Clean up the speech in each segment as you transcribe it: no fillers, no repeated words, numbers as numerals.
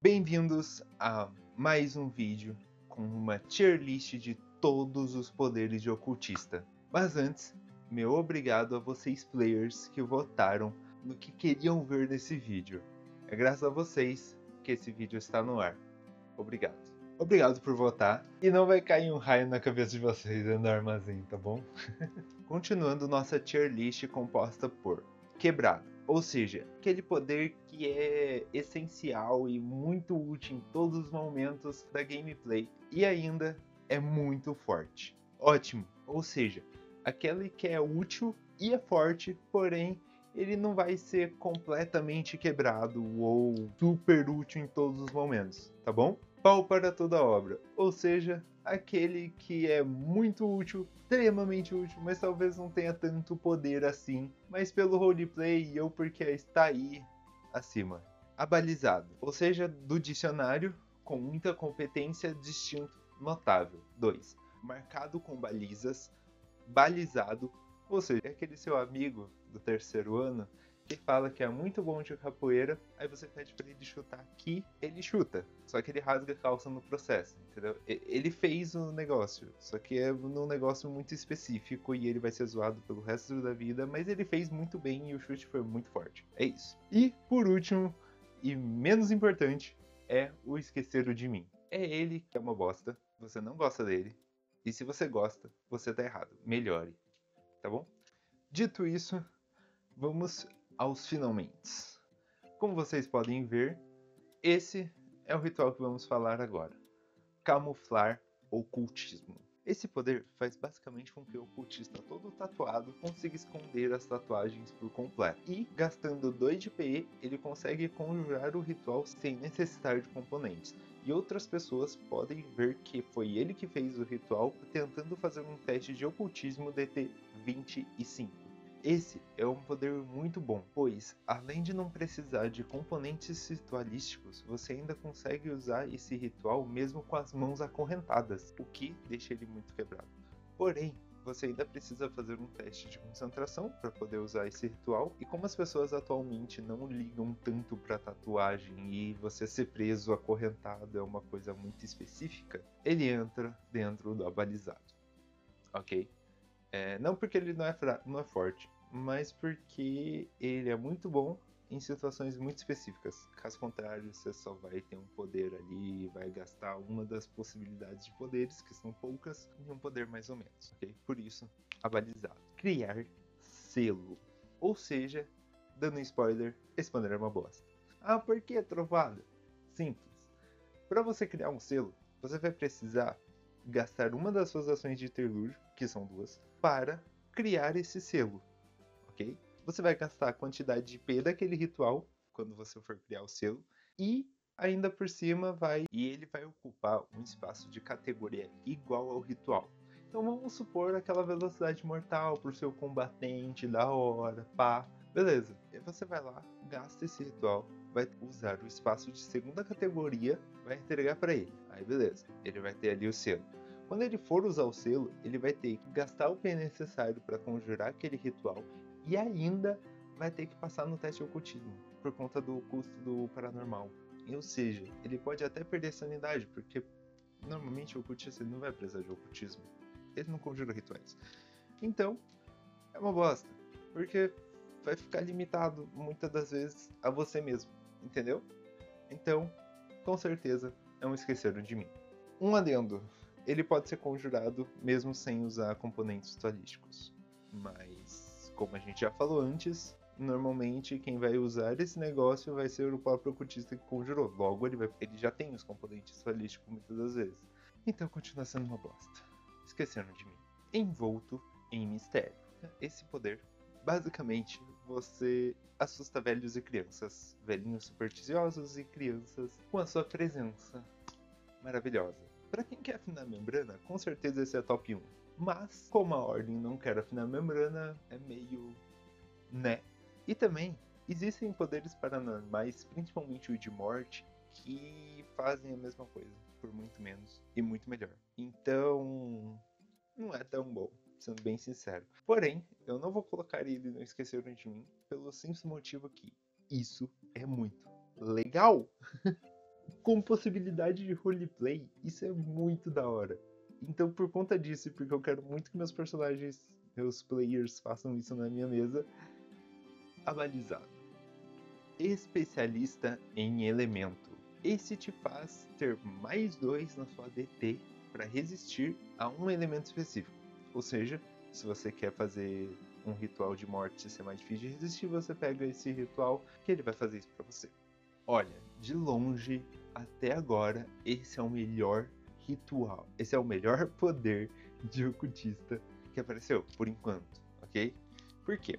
Bem-vindos a mais um vídeo com uma tier list de todos os poderes de ocultista. Mas antes, meu obrigado a vocês players que votaram no que queriam ver nesse vídeo. É graças a vocês que esse vídeo está no ar. Obrigado. Obrigado por votar. E não vai cair um raio na cabeça de vocês dentro do armazém, tá bom? Continuando nossa tier list composta por Quebrado, ou seja, aquele poder que é essencial e muito útil em todos os momentos da gameplay e ainda é muito forte. Ótimo, ou seja, aquele que é útil e é forte, porém ele não vai ser completamente quebrado ou super útil em todos os momentos, tá bom? Pau para toda obra, ou seja, aquele que é muito útil, extremamente útil, mas talvez não tenha tanto poder assim, mas pelo roleplay eu porque está aí acima. Abalizado, ou seja, do dicionário, com muita competência, distinto, notável. 2. Marcado com balizas, balizado, ou seja, é aquele seu amigo do terceiro ano que fala que é muito bom de capoeira, aí você pede pra ele chutar aqui, ele chuta, só que ele rasga a calça no processo, entendeu? Ele fez o negócio, só que é num negócio muito específico e ele vai ser zoado pelo resto da vida, mas ele fez muito bem e o chute foi muito forte. É isso. E, por último, e menos importante, é o Esqueceram de Mim. É ele que é uma bosta, você não gosta dele, e se você gosta, você tá errado. Melhore, tá bom? Dito isso, vamos aos finalmente. Como vocês podem ver, esse é o ritual que vamos falar agora. Camuflar ocultismo. Esse poder faz basicamente com que o ocultista todo tatuado consiga esconder as tatuagens por completo. E, gastando 2 de PE, ele consegue conjurar o ritual sem necessitar de componentes. E outras pessoas podem ver que foi ele que fez o ritual tentando fazer um teste de ocultismo DT 25. Esse é um poder muito bom, pois, além de não precisar de componentes ritualísticos, você ainda consegue usar esse ritual mesmo com as mãos acorrentadas, o que deixa ele muito quebrado. Porém, você ainda precisa fazer um teste de concentração para poder usar esse ritual, e como as pessoas atualmente não ligam tanto para tatuagem e você ser preso acorrentado é uma coisa muito específica, ele entra dentro do abalizado, ok? Não porque ele não é forte, mas porque ele é muito bom em situações muito específicas. Caso contrário, você só vai ter um poder ali e vai gastar uma das possibilidades de poderes, que são poucas, em um poder mais ou menos, ok? Por isso, abalizado. Criar selo. Ou seja, dando um spoiler, esse poder é uma bosta. Ah, por que, trovada? Simples. Para você criar um selo, você vai precisar gastar uma das suas ações de interlúdio, que são 2, para criar esse selo, ok? Você vai gastar a quantidade de P daquele ritual, quando você for criar o selo, e ainda por cima ele vai ocupar um espaço de categoria igual ao ritual. Então vamos supor aquela velocidade mortal para o seu combatente, da hora, pá. Beleza, e você vai lá, gasta esse ritual, vai usar o espaço de segunda categoria, vai entregar para ele. Aí beleza, ele vai ter ali o selo. Quando ele for usar o selo, ele vai ter que gastar o que é necessário para conjurar aquele ritual e ainda vai ter que passar no teste de ocultismo, por conta do custo do paranormal. Ou seja, ele pode até perder sanidade, porque normalmente o ocultista não vai precisar de ocultismo. Ele não conjura rituais. Então, é uma bosta, porque vai ficar limitado muitas das vezes a você mesmo, entendeu? Então, com certeza, é um Esqueceram de Mim. Um adendo, ele pode ser conjurado mesmo sem usar componentes ritualísticos, mas, como a gente já falou antes, normalmente quem vai usar esse negócio vai ser o próprio ocultista que conjurou, logo ele já tem os componentes ritualísticos muitas das vezes. Então continua sendo uma bosta. Esqueceram de Mim. Envolto em mistério. Esse poder, basicamente, você assusta velhos e crianças, velhinhos supersticiosos e crianças com a sua presença maravilhosa. Para quem quer afinar a membrana, com certeza esse é top 1. Mas, como a ordem não quer afinar a membrana, é meio... né? E também, existem poderes paranormais, principalmente o de morte, que fazem a mesma coisa, por muito menos e muito melhor. Então, não é tão bom, sendo bem sincero. Porém, eu não vou colocar ele no Esqueceram de Mim, pelo simples motivo que isso é muito legal. com possibilidade de roleplay, isso é muito da hora. Então, por conta disso, e porque eu quero muito que meus personagens, meus players façam isso na minha mesa, abalizado. Especialista em elemento. Esse te faz ter mais 2 na sua DT para resistir a um elemento específico. Ou seja, se você quer fazer um ritual de morte ser mais difícil de resistir, você pega esse ritual que ele vai fazer isso para você. Olha, de longe até agora, esse é o melhor ritual. Esse é o melhor poder de ocultista que apareceu, por enquanto, ok? Por quê?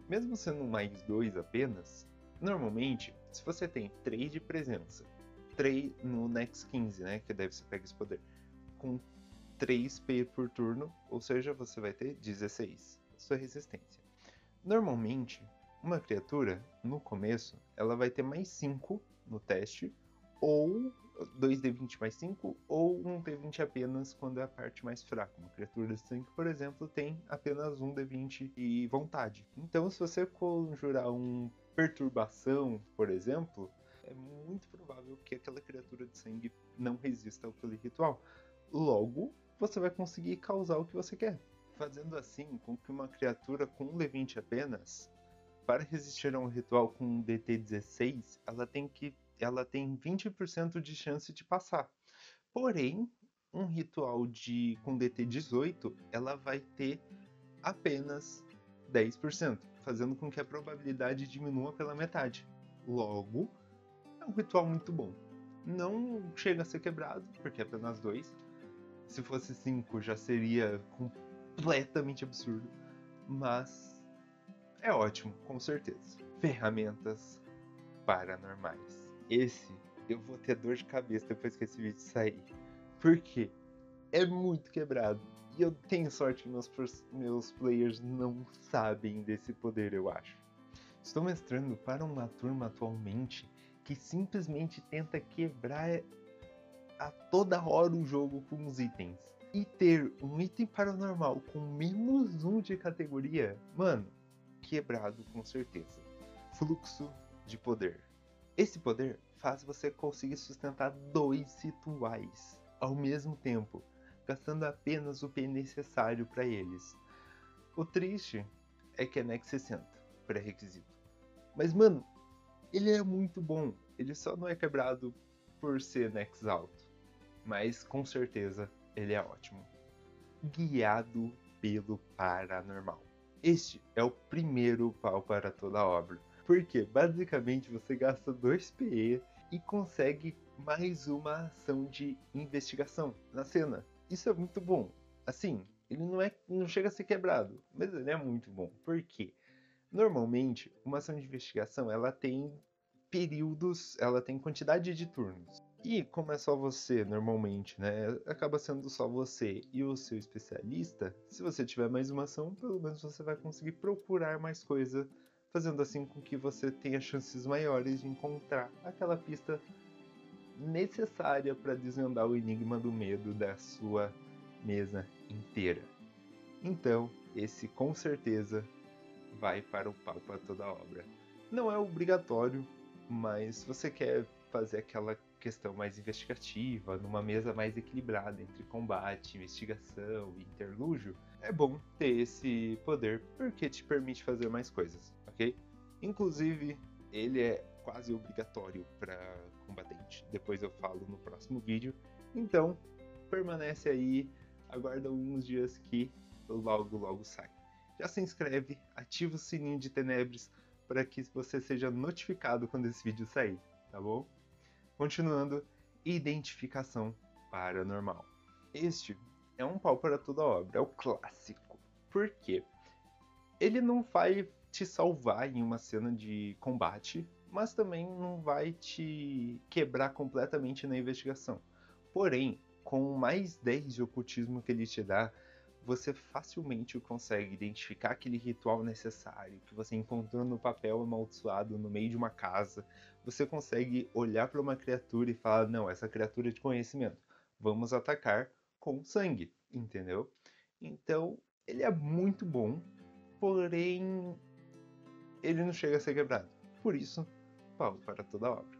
Mesmo sendo um mais 2 apenas, normalmente, se você tem 3 de presença, 3 no Nex 15, né, que daí você pega esse poder, com 3 P por turno, ou seja, você vai ter 16, sua resistência. Normalmente, uma criatura, no começo, ela vai ter mais 5 no teste, ou 2d20 mais 5, ou 1d20 apenas quando é a parte mais fraca. Uma criatura de sangue, por exemplo, tem apenas 1d20 e vontade. Então, se você conjurar um perturbação, por exemplo, é muito provável que aquela criatura de sangue não resista àquele ritual. Logo, você vai conseguir causar o que você quer. Fazendo assim com que uma criatura com um D20 apenas, para resistir a um ritual com um DT 16, ela tem 20% de chance de passar. Porém, um ritual com DT 18, ela vai ter apenas 10%, fazendo com que a probabilidade diminua pela metade. Logo, é um ritual muito bom. Não chega a ser quebrado, porque é apenas 2. Se fosse 5 já seria completamente absurdo, mas é ótimo, com certeza. Ferramentas paranormais. Esse eu vou ter dor de cabeça depois que esse vídeo sair. Por quê? É muito quebrado. E eu tenho sorte que meus players não sabem desse poder, eu acho. Estou mestrando para uma turma atualmente que simplesmente tenta quebrar a toda hora o jogo com os itens. E ter um item paranormal com menos 1 de categoria, mano, quebrado com certeza. Fluxo de poder. Esse poder faz você conseguir sustentar 2 rituais ao mesmo tempo, gastando apenas o P necessário para eles. O triste é que é NEC 60, pré-requisito. Mas, mano, ele é muito bom. Ele só não é quebrado por ser NEX alto. Mas, com certeza, ele é ótimo. Guiado pelo paranormal. Este é o primeiro pau para toda a obra. Porque, basicamente, você gasta 2 PE e consegue mais uma ação de investigação na cena. Isso é muito bom. Assim, ele não chega a ser quebrado, mas ele é muito bom. Por quê? Normalmente, uma ação de investigação, ela tem períodos, ela tem quantidade de turnos. E como é só você, normalmente, né? Acaba sendo só você e o seu especialista. Se você tiver mais uma ação, pelo menos você vai conseguir procurar mais coisa, fazendo assim com que você tenha chances maiores de encontrar aquela pista necessária para desvendar o enigma do medo da sua mesa inteira. Então, esse com certeza vai para o pau para toda a obra. Não é obrigatório, mas se você quer fazer aquela questão mais investigativa, numa mesa mais equilibrada entre combate, investigação e interlúdio, é bom ter esse poder porque te permite fazer mais coisas, ok? Inclusive, ele é quase obrigatório para combatente. Depois eu falo no próximo vídeo. Então, permanece aí, aguarda uns dias que logo sai. Já se inscreve, ativa o sininho de Tenebres para que você seja notificado quando esse vídeo sair, tá bom? Continuando, identificação paranormal. Este é um pau para toda obra, é o clássico. Por quê? Ele não vai te salvar em uma cena de combate, mas também não vai te quebrar completamente na investigação. Porém, com mais 10 de ocultismo que ele te dá, você facilmente consegue identificar aquele ritual necessário que você encontrou no papel amaldiçoado no meio de uma casa. Você consegue olhar para uma criatura e falar: não, essa criatura é de conhecimento. Vamos atacar com sangue, entendeu? Então, ele é muito bom, porém ele não chega a ser quebrado. Por isso, pau para toda obra.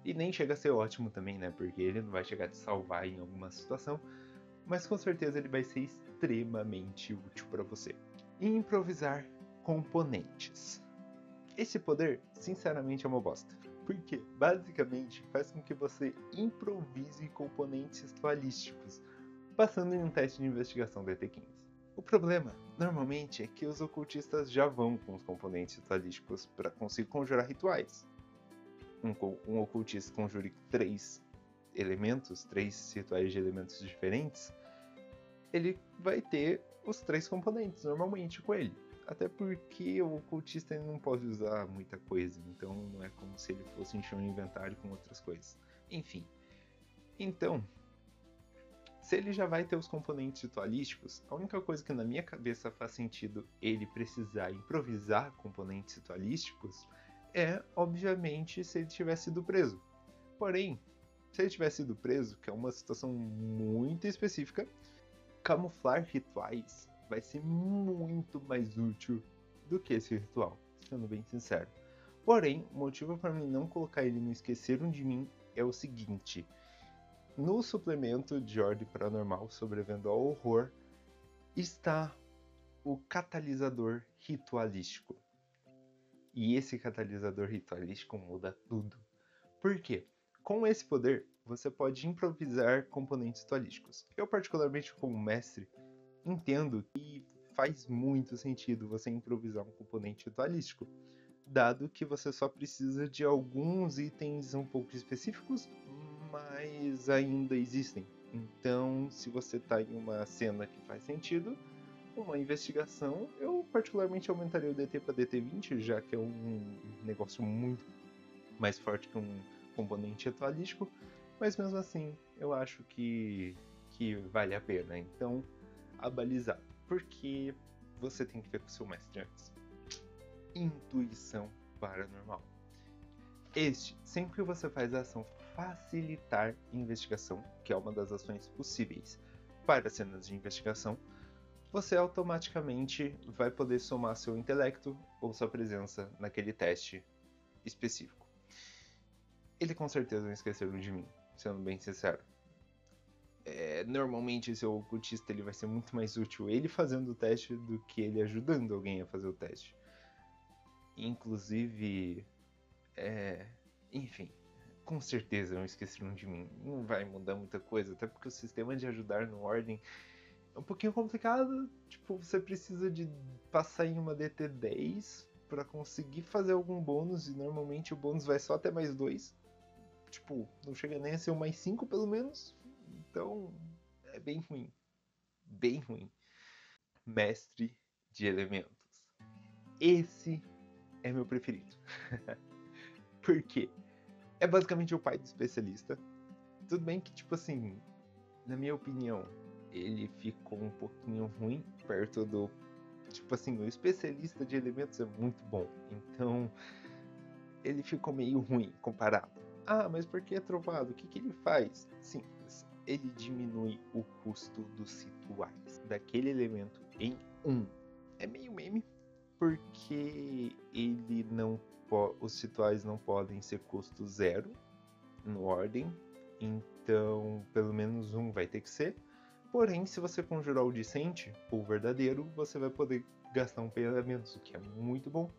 E nem chega a ser ótimo também, né? Porque ele não vai chegar a te salvar em alguma situação, mas com certeza ele vai ser extremamente útil para você. Improvisar componentes. Esse poder, sinceramente, é uma bosta. Porque, basicamente, faz com que você improvise componentes ritualísticos, passando em um teste de investigação DT15. O problema, normalmente, é que os ocultistas já vão com os componentes ritualísticos para conseguir conjurar rituais. Um ocultista conjure 3 elementos, 3 rituais de elementos diferentes, ele vai ter os 3 componentes normalmente com ele. Até porque o ocultista ele não pode usar muita coisa, então não é como se ele fosse encher um inventário com outras coisas. Enfim. Então, se ele já vai ter os componentes ritualísticos, a única coisa que na minha cabeça faz sentido ele precisar improvisar componentes ritualísticos é, obviamente, se ele tivesse sido preso. Porém, se ele tivesse sido preso, que é uma situação muito específica, camuflar rituais vai ser muito mais útil do que esse ritual, sendo bem sincero. Porém, o motivo para mim não colocar ele no Esqueceram de Mim é o seguinte: no suplemento de Ordem Paranormal Sobrevivendo ao Horror está o catalisador ritualístico. E esse catalisador ritualístico muda tudo. Por quê? Com esse poder, você pode improvisar componentes ritualísticos. Eu, particularmente como mestre, entendo que faz muito sentido você improvisar um componente ritualístico, dado que você só precisa de alguns itens um pouco específicos, mas ainda existem. Então, se você está em uma cena que faz sentido, uma investigação, eu particularmente aumentaria o DT para DT20, já que é um negócio muito mais forte que um componente ritualístico, mas mesmo assim eu acho que vale a pena. Então, abalizar, porque você tem que ver com o seu mestre antes. Intuição paranormal. Sempre que você faz a ação facilitar investigação, que é uma das ações possíveis para cenas de investigação, você automaticamente vai poder somar seu intelecto ou sua presença naquele teste específico. Ele com certeza não esqueceu de mim, sendo bem sincero. Normalmente esse ocultista ele vai ser muito mais útil ele fazendo o teste do que ele ajudando alguém a fazer o teste. Inclusive, enfim, com certeza não esqueceram de mim. Não vai mudar muita coisa, até porque o sistema de ajudar no Ordem é um pouquinho complicado. Tipo, você precisa de passar em uma DT10 para conseguir fazer algum bônus, e normalmente o bônus vai só até mais 2. Tipo, não chega nem a ser um mais 5 pelo menos. Então, é bem ruim. Bem ruim. Mestre de elementos. Esse é meu preferido. Por quê? É basicamente o pai do especialista. Tudo bem que, tipo assim, na minha opinião, ele ficou um pouquinho ruim perto do... Tipo assim, o especialista de elementos é muito bom. Então, ele ficou meio ruim comparado. Ah, mas por que é trovado? O que ele faz? Simples. Ele diminui o custo dos rituais daquele elemento em 1. É meio meme, porque ele não os rituais não podem ser custo 0 no Ordem, então pelo menos 1 vai ter que ser. Porém, se você conjurar o Dissente, ou o verdadeiro, você vai poder gastar um PA a menos, o que é muito bom,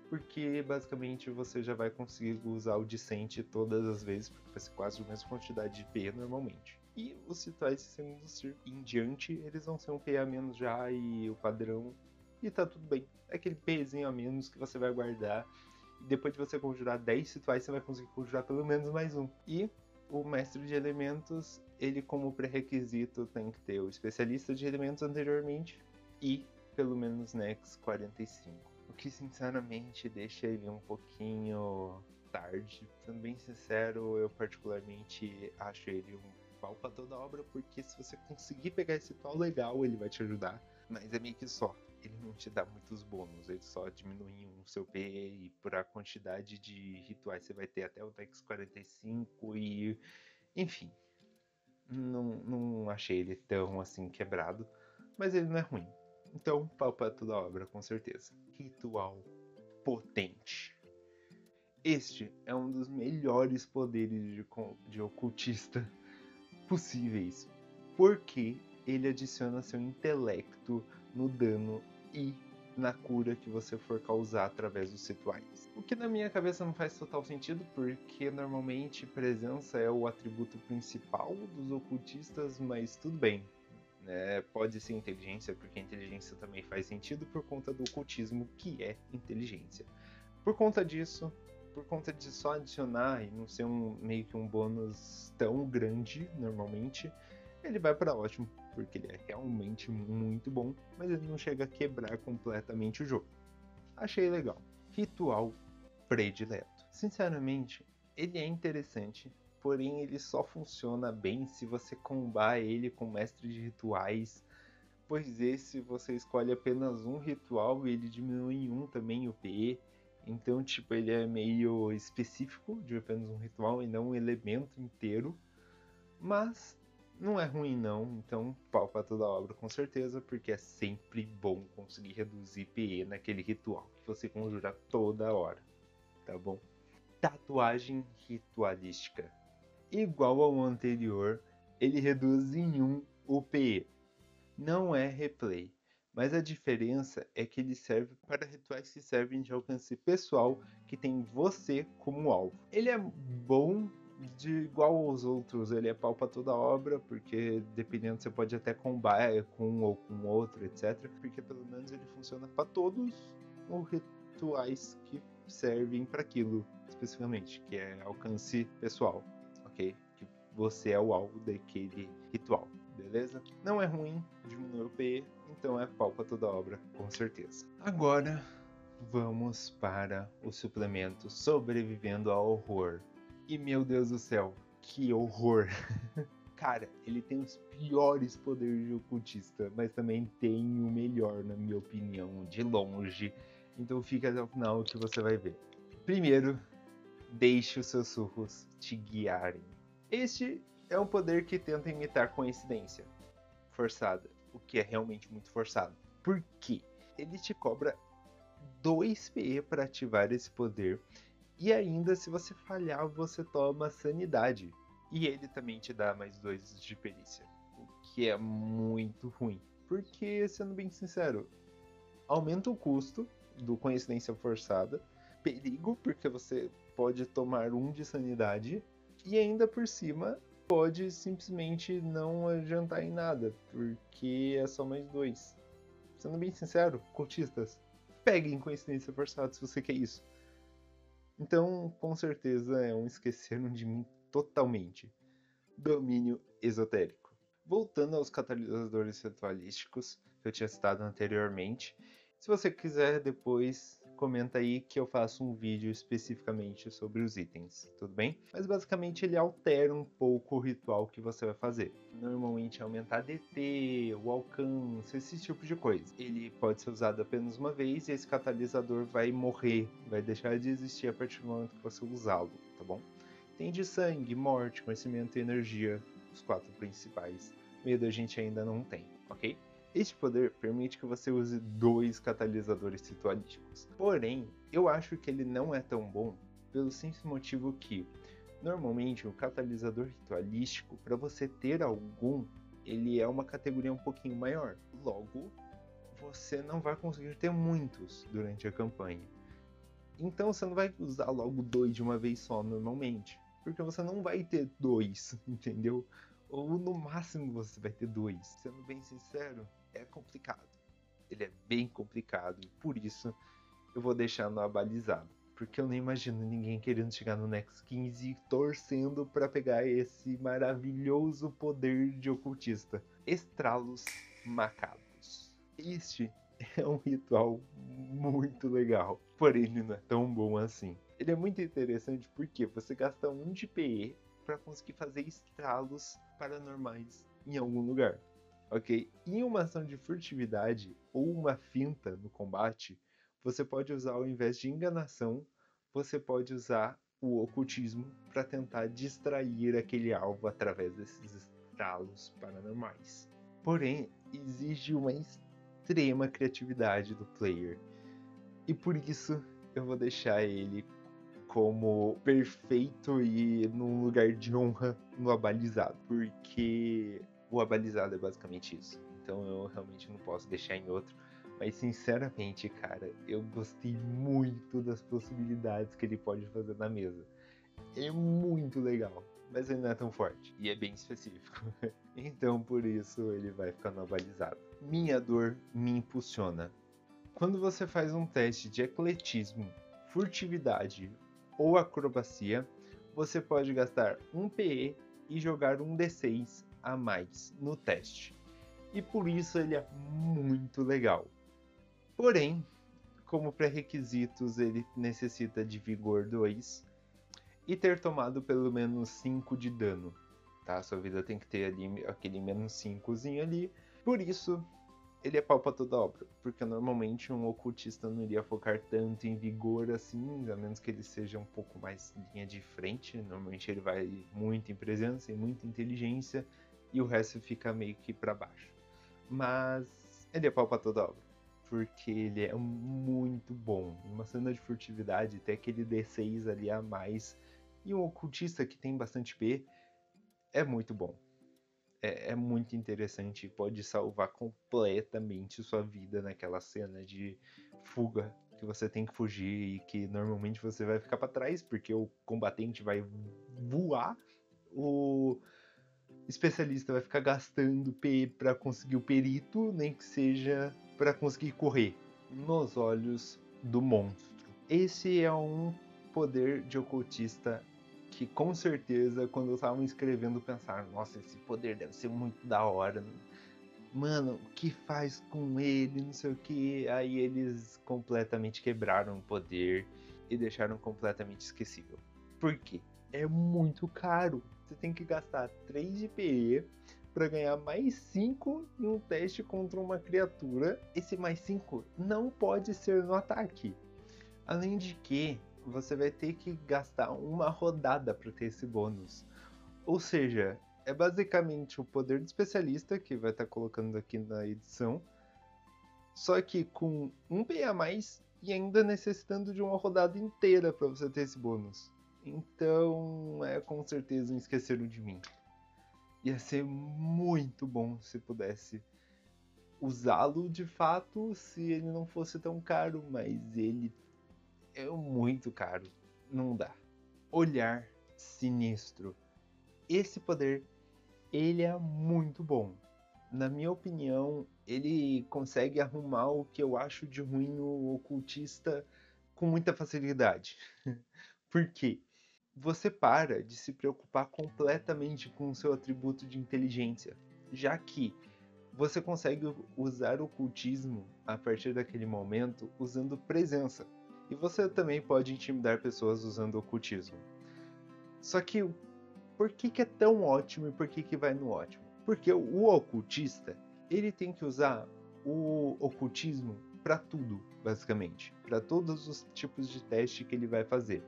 porque basicamente você já vai conseguir usar o Dissente todas as vezes, porque vai ser quase a mesma quantidade de PA normalmente. E os rituais de segundo círculo em diante, eles vão ser um PA a menos já, e o padrão, e tá tudo bem. É aquele PAzinho a menos que você vai guardar, e depois de você conjurar 10 rituais, você vai conseguir conjurar pelo menos mais um. E o mestre de elementos, ele como pré-requisito tem que ter o especialista de elementos anteriormente e pelo menos Nex 45. O que sinceramente deixa ele um pouquinho tarde. Sendo bem sincero, eu particularmente acho ele um pau pra toda obra, porque se você conseguir pegar esse ritual legal, ele vai te ajudar. Mas é meio que só. Ele não te dá muitos bônus, ele só diminui o seu PE e por a quantidade de rituais você vai ter até o Dex 45 e... Enfim, não achei ele tão assim quebrado, mas ele não é ruim. Então, pau pra toda obra, com certeza. Ritual potente. Este é um dos melhores poderes de ocultista possíveis, porque ele adiciona seu intelecto no dano e na cura que você for causar através dos rituais. O que na minha cabeça não faz total sentido, porque normalmente presença é o atributo principal dos ocultistas, mas tudo bem. Pode ser inteligência, porque a inteligência também faz sentido por conta do ocultismo, que é inteligência. Por conta disso, por conta de só adicionar e não ser meio que um bônus tão grande normalmente, ele vai para ótimo, porque ele é realmente muito bom, mas ele não chega a quebrar completamente o jogo. Achei legal. Ritual predileto. Sinceramente, ele é interessante, porém ele só funciona bem se você combar ele com mestre de rituais, pois esse você escolhe apenas um ritual e ele diminui em um também o PE. Então, tipo, ele é meio específico de apenas um ritual e não um elemento inteiro. Mas não é ruim não, então pau pra toda obra com certeza, porque é sempre bom conseguir reduzir PE naquele ritual que você conjura toda hora, tá bom? Tatuagem ritualística. Igual ao anterior, ele reduz em 1 o PE. Não é replay, mas a diferença é que ele serve para rituais que servem de alcance pessoal que tem você como alvo. Ele é bom de igual aos outros, ele é pau para toda obra, porque dependendo você pode até combar com um ou com outro, etc. Porque pelo menos ele funciona para todos os rituais que servem para aquilo especificamente, que é alcance pessoal, ok? Que você é o alvo daquele ritual. Beleza? Não é ruim, diminui o PE, então é pau pra toda obra, com certeza. Agora, vamos para o suplemento Sobrevivendo ao Horror. E meu Deus do céu, que horror! Cara, ele tem os piores poderes de ocultista, mas também tem o melhor, na minha opinião, de longe. Então fica até o final que você vai ver. Primeiro, deixe os seus sussurros te guiarem. Este é um poder que tenta imitar coincidência forçada, o que é realmente muito forçado. Por quê? Ele te cobra 2 PE para ativar esse poder, e ainda se você falhar, você toma sanidade. E ele também te dá mais 2 de perícia, o que é muito ruim. Porque, sendo bem sincero, aumenta o custo do coincidência forçada, perigo, porque você pode tomar 1 de sanidade, e ainda por cima pode simplesmente não adiantar em nada, porque é só mais 2. Sendo bem sincero, cultistas, peguem coincidência forçada se você quer isso. Então, com certeza, é um esqueceram de mim totalmente. Domínio esotérico. Voltando aos catalisadores ritualísticos que eu tinha citado anteriormente, se você quiser depois comenta aí que eu faço um vídeo especificamente sobre os itens, tudo bem? Mas basicamente ele altera um pouco o ritual que você vai fazer. Normalmente é aumentar DT, o alcance, esse tipo de coisa. Ele pode ser usado apenas uma vez e esse catalisador vai morrer, vai deixar de existir a partir do momento que você usá-lo, tá bom? Tem de sangue, morte, conhecimento e energia, os 4 principais. Medo a gente ainda não tem, ok? Este poder permite que você use 2 catalisadores ritualísticos. Porém, eu acho que ele não é tão bom pelo simples motivo que, normalmente, o catalisador ritualístico, para você ter algum, ele é uma categoria um pouquinho maior. Logo, você não vai conseguir ter muitos durante a campanha. Então você não vai usar logo 2 de uma vez só, normalmente. Porque você não vai ter 2, entendeu? Ou no máximo você vai ter 2. Sendo bem sincero, é complicado. Ele é bem complicado. E por isso eu vou deixar no abalizado. Porque eu nem imagino ninguém querendo chegar no Next 15 e torcendo para pegar esse maravilhoso poder de ocultista. Estralos macabros. Este é um ritual muito legal, porém ele não é tão bom assim. Ele é muito interessante porque você gasta 1 de PE para conseguir fazer estralos paranormais em algum lugar, ok? Em uma ação de furtividade ou uma finta no combate, você pode usar ao invés de enganação, você pode usar o ocultismo para tentar distrair aquele alvo através desses estralos paranormais. Porém, exige uma extrema criatividade do player. E por isso eu vou deixar ele como perfeito e num lugar de honra no abalizado, porque o abalizado é basicamente isso. Então eu realmente não posso deixar em outro. Mas sinceramente, cara, eu gostei muito das possibilidades que ele pode fazer na mesa. É muito legal, mas ele não é tão forte e é bem específico. Então por isso ele vai ficar no abalizado. Minha dor me impulsiona. Quando você faz um teste de ecletismo, furtividade ou acrobacia, você pode gastar um PE e jogar um D6 a mais no teste. E por isso ele é muito legal. Porém, como pré-requisitos, ele necessita de vigor 2 e ter tomado pelo menos 5 de dano. Tá? Sua vida tem que ter ali aquele menos 5zinho ali. Por isso, ele é pau pra toda obra, porque normalmente um ocultista não iria focar tanto em vigor assim, a menos que ele seja um pouco mais linha de frente. Normalmente ele vai muito em presença e muita inteligência, e o resto fica meio que pra baixo. Mas ele é pau pra toda obra, porque ele é muito bom. Uma cena de furtividade, tem aquele D6 ali a mais, e um ocultista que tem bastante P é muito bom. É muito interessante e pode salvar completamente sua vida naquela cena de fuga que você tem que fugir e que normalmente você vai ficar para trás porque o combatente vai voar, o especialista vai ficar gastando P para conseguir o perito, nem que seja para conseguir correr nos olhos do monstro. Esse é um poder de ocultista que com certeza quando eu tava escrevendo pensaram, nossa, esse poder deve ser muito da hora, mano, o que faz com ele, não sei o que. Aí eles completamente quebraram o poder e deixaram completamente esquecível. Por quê? É muito caro. Você tem que gastar 3 de PE para ganhar mais 5 em um teste contra uma criatura. Esse mais 5 não pode ser no ataque. Além de que você vai ter que gastar uma rodada para ter esse bônus. Ou seja, é basicamente o poder do especialista que vai estar colocando aqui na edição, só que com um PA a mais e ainda necessitando de uma rodada inteira para você ter esse bônus. Então é com certeza um esqueceram de mim. Ia ser muito bom se pudesse usá-lo de fato se ele não fosse tão caro, mas ele é muito caro. Não dá. Olhar sinistro. Esse poder, ele é muito bom. Na minha opinião, ele consegue arrumar o que eu acho de ruim no ocultista com muita facilidade. Por quê? Você para de se preocupar completamente com o seu atributo de inteligência, já que você consegue usar o ocultismo a partir daquele momento usando presença. E você também pode intimidar pessoas usando ocultismo. Só que por que é tão ótimo e por que vai no ótimo? Porque o ocultista, ele tem que usar o ocultismo para tudo, basicamente, para todos os tipos de teste que ele vai fazer.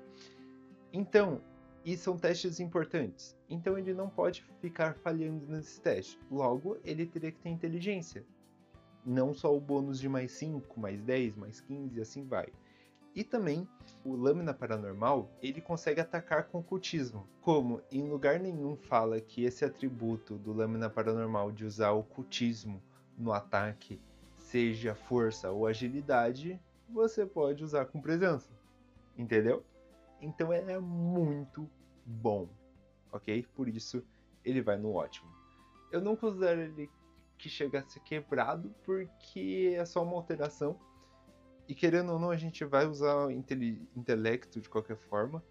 Então, e são testes importantes. Então ele não pode ficar falhando nesse teste. Logo, ele teria que ter inteligência. Não só o bônus de mais 5, mais 10, mais 15 e assim vai. E também, o Lâmina Paranormal, ele consegue atacar com ocultismo. Como em lugar nenhum fala que esse atributo do Lâmina Paranormal de usar ocultismo no ataque seja força ou agilidade, você pode usar com presença. Entendeu? Então ele é muito bom, ok? Por isso ele vai no ótimo. Eu não considero ele que chega a ser quebrado, porque é só uma alteração. E querendo ou não, a gente vai usar o intelecto de qualquer forma,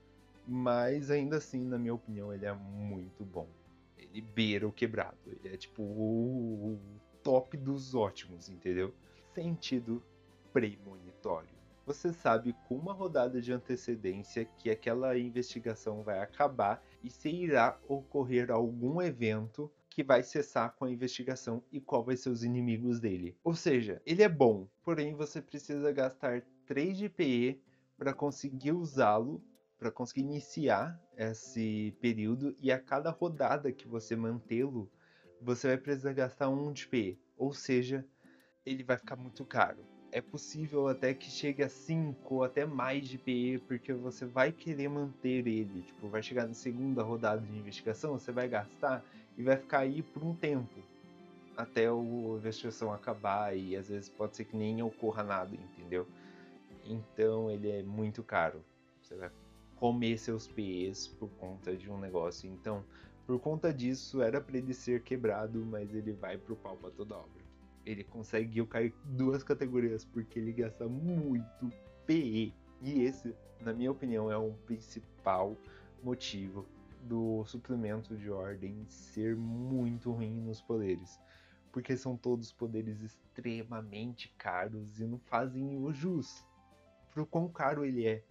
mas ainda assim, na minha opinião, ele é muito bom. Ele beira o quebrado, ele é tipo o top dos ótimos, entendeu? Sentido premonitório. Você sabe com uma rodada de antecedência que aquela investigação vai acabar e se irá ocorrer algum evento que vai cessar com a investigação e qual vai ser os inimigos dele. Ou seja, ele é bom, porém você precisa gastar 3 de PE para conseguir usá-lo, para conseguir iniciar esse período, e a cada rodada que você mantê-lo, você vai precisar gastar 1 de PE. Ou seja, ele vai ficar muito caro. é possível até que chegue a 5 ou até mais de PE, porque você vai querer manter ele. Tipo, vai chegar na segunda rodada de investigação, você vai gastar e vai ficar aí por um tempo, até a investigação acabar, e às vezes pode ser que nem ocorra nada, entendeu? Então ele é muito caro. Você vai comer seus PEs por conta de um negócio. Então, por conta disso, era para ele ser quebrado, mas ele vai pro pau pra toda obra. Ele conseguiu cair 2 categorias porque ele gasta muito PE. E esse, na minha opinião, é um principal motivo do suplemento de ordem ser muito ruim nos poderes. Porque são todos poderes extremamente caros e não fazem o jus pro quão caro ele é.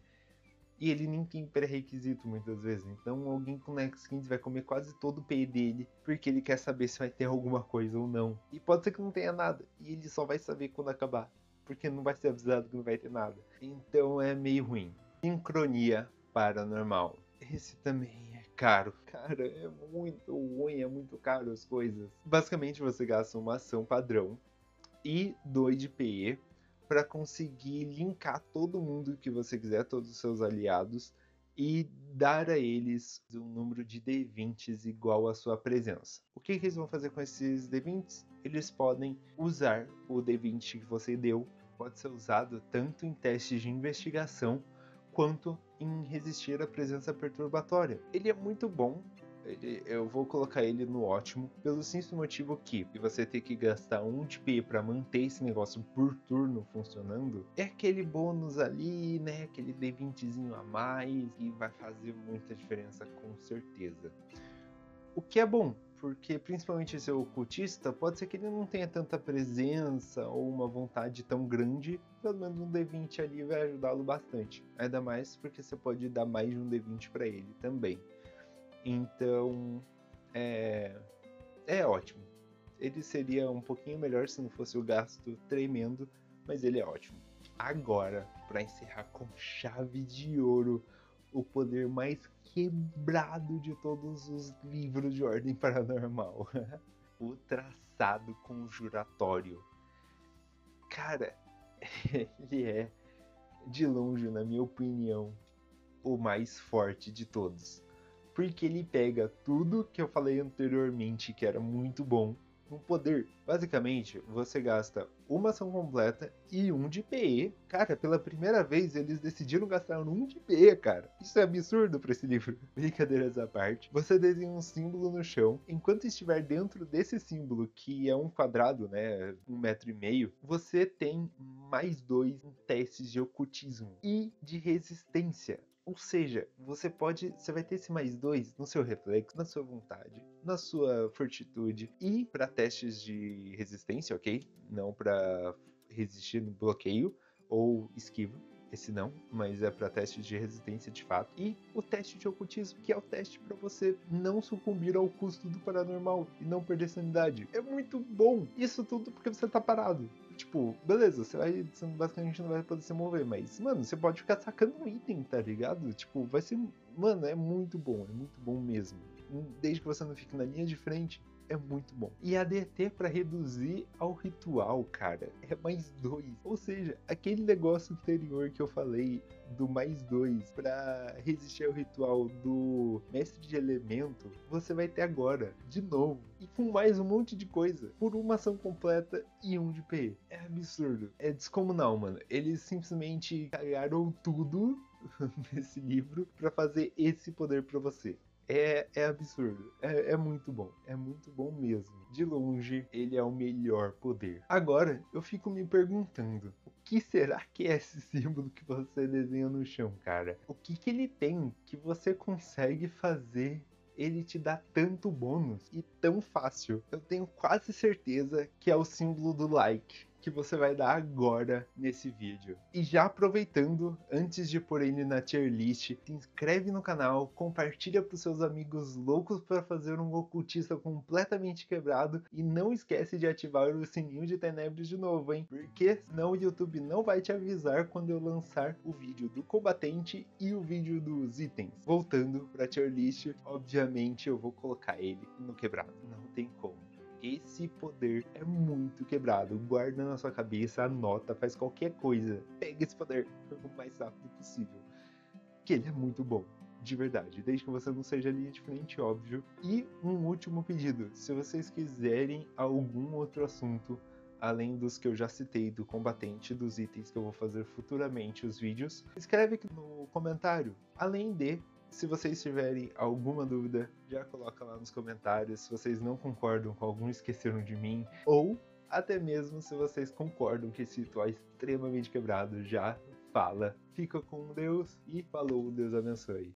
E ele nem tem pré-requisito muitas vezes. Então alguém com Next Skins vai comer quase todo o PE dele, porque ele quer saber se vai ter alguma coisa ou não. E pode ser que não tenha nada, e ele só vai saber quando acabar, porque não vai ser avisado que não vai ter nada. Então é meio ruim. Sincronia paranormal. Esse também é caro. Cara, é muito ruim, é muito caro as coisas. Basicamente você gasta uma ação padrão e 2 de PE para conseguir linkar todo mundo que você quiser, todos os seus aliados, e dar a eles um número de D20s igual à sua presença. O que eles vão fazer com esses D20s? Eles podem usar o D20 que você deu, pode ser usado tanto em testes de investigação quanto em resistir à presença perturbatória. Ele é muito bom. Eu vou colocar ele no ótimo, pelo simples motivo que você ter que gastar 1 de PE para manter esse negócio por turno funcionando, é aquele bônus ali, né, aquele D20zinho a mais, e vai fazer muita diferença com certeza. O que é bom, porque principalmente esse ocultista, pode ser que ele não tenha tanta presença ou uma vontade tão grande, pelo menos um D20 ali vai ajudá-lo bastante. Ainda mais porque você pode dar mais de um D20 para ele também. Então, é ótimo. Ele seria um pouquinho melhor se não fosse o gasto tremendo, mas ele é ótimo. Agora, para encerrar com chave de ouro, o poder mais quebrado de todos os livros de ordem paranormal. O traçado conjuratório. Cara, ele é, de longe, na minha opinião, o mais forte de todos. Porque ele pega tudo que eu falei anteriormente que era muito bom no poder. Basicamente, você gasta uma ação completa e 1 de PE. Cara, pela primeira vez eles decidiram gastar 1 de PE, cara. Isso é absurdo pra esse livro. Brincadeiras à parte. Você desenha um símbolo no chão. Enquanto estiver dentro desse símbolo, que é um quadrado, né, 1,5 metro, você tem mais 2 em testes de ocultismo e de resistência. Ou seja, você vai ter esse mais 2 no seu reflexo, na sua vontade, na sua fortitude e para testes de resistência, ok? Não para resistir no bloqueio ou esquiva, esse não, mas é para testes de resistência de fato. E o teste de ocultismo, que é o teste para você não sucumbir ao custo do paranormal e não perder sanidade. É muito bom! Isso tudo porque você tá parado. Tipo, beleza, você basicamente não vai poder se mover, mas, mano, você pode ficar sacando um item, tá ligado? Tipo, vai ser. Mano, é muito bom mesmo. Desde que você não fique na linha de frente, é muito bom. E a DT para reduzir ao ritual, cara, é mais 2. Ou seja, aquele negócio anterior que eu falei do mais 2 para resistir ao ritual do mestre de elemento, você vai ter agora, de novo. E com mais um monte de coisa, por uma ação completa e 1 de PE. É absurdo. É descomunal, mano. Eles simplesmente cagaram tudo nesse livro para fazer esse poder para você. É absurdo, é muito bom mesmo. De longe, ele é o melhor poder. Agora, eu fico me perguntando, o que será que é esse símbolo que você desenha no chão, cara? O que ele tem que você consegue fazer ele te dá tanto bônus e tão fácil? Eu tenho quase certeza que é o símbolo do like, que você vai dar agora nesse vídeo. E já aproveitando, antes de pôr ele na tier list, se inscreve no canal, compartilha para os seus amigos loucos para fazer um ocultista completamente quebrado e não esquece de ativar o sininho de Tenebres de novo, hein? Porque senão o YouTube não vai te avisar quando eu lançar o vídeo do combatente e o vídeo dos itens. Voltando para tier list, obviamente eu vou colocar ele no quebrado, não tem como. esse poder é muito quebrado. Guarda na sua cabeça, anota, faz qualquer coisa. Pega esse poder o mais rápido possível. Que ele é muito bom, de verdade. Desde que você não seja linha de frente, óbvio. E um último pedido. Se vocês quiserem algum outro assunto, além dos que eu já citei, do combatente, dos itens que eu vou fazer futuramente os vídeos, escreve aqui no comentário. Além de, se vocês tiverem alguma dúvida, já coloca lá nos comentários. Se vocês não concordam com algum Esqueceram de Mim, ou até mesmo se vocês concordam que esse ritual é extremamente quebrado, já fala. Fica com Deus e falou, Deus abençoe.